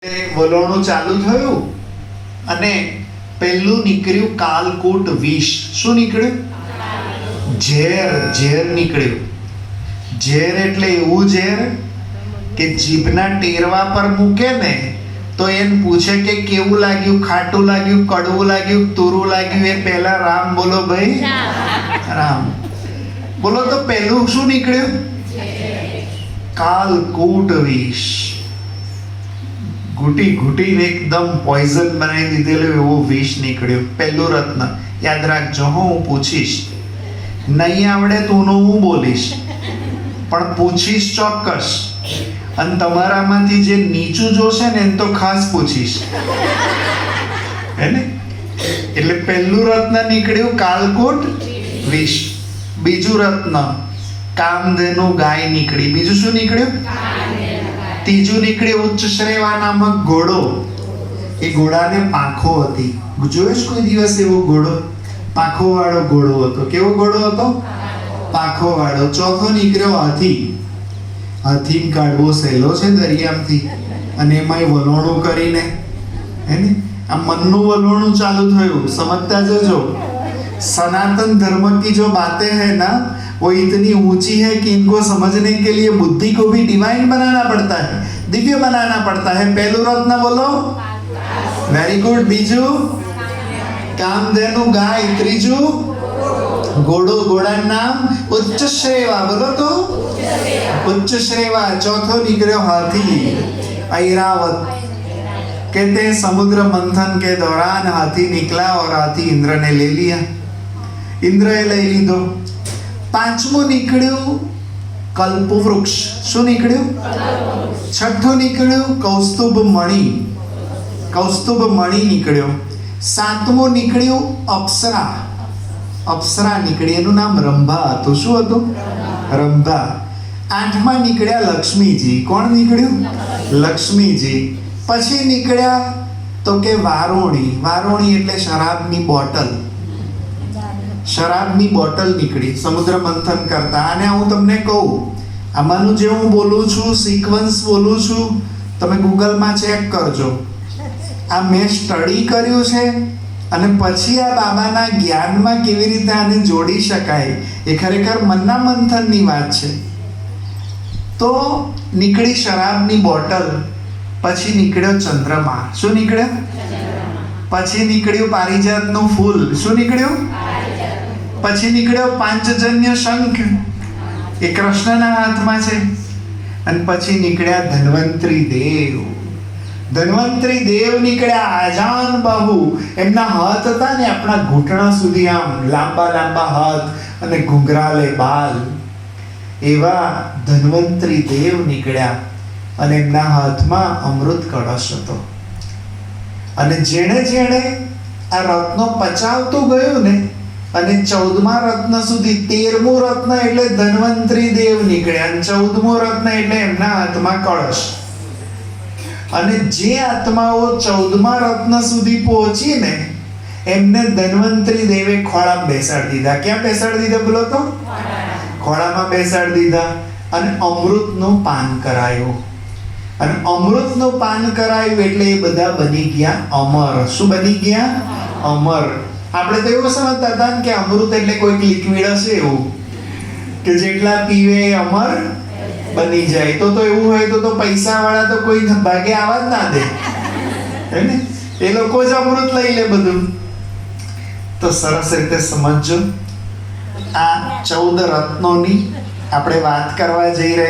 વલોણું ચાલુ થયું અને પહેલું નીકળ્યું કાલકૂટ વિષ. શું નીકળ્યું? ઝેર. ઝેર નીકળ્યું. ઝેર એટલે એવું ઝેર કે જીભના ટેરવા પર મૂકે ને તો એને પૂછે કે કેવું લાગ્યું, ખાટું લાગ્યું, કડવું લાગ્યું, તુરું લાગ્યું. એ પહેલા રામ બોલો ભાઈ, રામ બોલો. તો પહેલું શું નીકળ્યું? કાલકૂટ વિષ. ઘૂંટી ઘૂંટીને એકદમ પોઈઝન બનાવી દીધેલું એવું વિષ નીકળ્યું. પહેલું રત્ન યાદ રાખજો. હું પૂછીશ, નહીં આવડે તો હું બોલીશ, પણ પૂછીશ ચોક્કસ. અને તમારામાંથી જે નીચું જોશે ને એને તો ખાસ પૂછીશ, હે ને? એટલે પહેલું રત્ન નીકળ્યું કાલકૂટ વિષ. બીજું રત્ન કામધેનુ ગાય નીકળી. બીજું શું નીકળ્યું? ત્રીજું નીકળ્યું ઉચ્ચશ્રેવા નામક ઘોડો. એ ઘોડાને પાંખો હતી. જોયો છે કોઈ દિવસ એવો ઘોડો? પાંખો વાળો ઘોડો હતો. કેવો ઘોડો હતો? પાંખો વાળો. ચોથો નીકળ્યો હાથી. હાથી કાઢવો સહેલો છે દરિયામાંથી, અને એમાંય વલોણું કરીને, હે ને? આ મનનું વલોણું ચાલુ થયું. સમજતા જજો. सनातन धर्म की जो बातें हैं ना वो इतनी ऊंची है कि इनको समझने के लिए बुद्धि को भी डिवाइन बनाना पड़ता है, दिव्य बनाना पड़ता है. पहलू रत्न बोलो, वेरी गुड. बीजू कामधेनु गाय. त्रीजू घोड़ो. घोड़ा नाम उच्च श्रेवा. बोलो तो उच्च श्रेवा. चौथो निकलो हाथी, ऐरावत. कहते हैं समुद्र मंथन के दौरान हाथी निकला और हाथी इंद्र ने ले लिया. इंद्र ए लई लीधो. પાંચમું નીકળ્યું કલ્પવૃક્ષ. શું નીકળ્યું? છઠ્ઠું નીકળ્યું કૌસ્તુભ મણિ. કૌસ્તુભ મણિ નીકળ્યો. સાતમું નીકળ્યું અપ્સરા. અપ્સરા નીકળી. એનું નામ રંભા હતું. શું હતું? રંભા. આઠમાં નીકળ્યા લક્ષ્મીજી. કોણ નીકળ્યું? લક્ષ્મીજી. પછી નીકળ્યા તો કે વારોણી. વારોણી એટલે શરાબની બોટલ. શરાબની બોટલ નીકળી સમુદ્ર મંથન કરતા. અને હું તમને કહું, આમાંનું જે હું બોલું છું, સિક્વન્સ બોલું છું, તમે ગૂગલમાં ચેક કરજો. આ મેં સ્ટડી કર્યું છે, અને પછી આ બાબાના જ્ઞાનમાં કેવી રીતે આને જોડી શકાય એ ખરેખર મનના મંથનની વાત છે. તો નીકળી શરાબની બોટલ. પછી નીકળ્યો ચંદ્રમા. શું નીકળ્યો? પછી નીકળ્યું પારિજાતનું ફૂલ. શું નીકળ્યું? પછી નીકળ્યો પાંચજન્ય શંખ. એ કૃષ્ણના હાથમાં છે. અને પછી નીકળ્યા ધન્વંતરી દેવ. ધન્વંતરી દેવ નીકળ્યા આજાન બાહુ. એમના હાથ હતા ને આપણા ઘૂંટણા સુધી, આમ લાંબા લાંબા હાથ અને ઘૂંઘરાલે બાલ. એવા ધન્વંતરી દેવ નીકળ્યા. અને એમના હાથમાં અમૃત કળશ હતો. અને જેણે જેણે આ રત્નો પચાવતું ગયું ને, અને 14મા રત્ન સુધી, 13મું રત્ન એટલે ધન્વંતરી દેવ નીકળ્યા, અને 14મું રત્ન એટલે એમના હાથમાં કળશ. અને જે આત્માઓ 14મા રત્ન સુધી પહોંચીને એમને ધન્વંતરી દેવે ખોળામાં બેસાડી દીધા. ક્યાં બેસાડી દીધા બોલો તો? ખોળામાં બેસાડી દીધા. અને અમૃતનું પાન કરાયું. અને અમૃતનું પાન કરાયું એટલે એ બધા બની ગયા અમર. શું બની ગયા? અમર. આપણે તો એવું સમજતા હતા કે અમૃત એટલે કોઈક લિક્વિડ હશે એવું, કે જેટલા પીવે એ અમર બની જાય. તો એવું હોય તો પૈસા વાળા તો કોઈ ભાગે આવા જ ના દે, હે ને? એ લોકો જ અમૃત લઈ લે બધું. તો સરસ રીતે સમજજો. આ 14 રત્નોની આપણે વાત કરવા જઈ રહ્યા.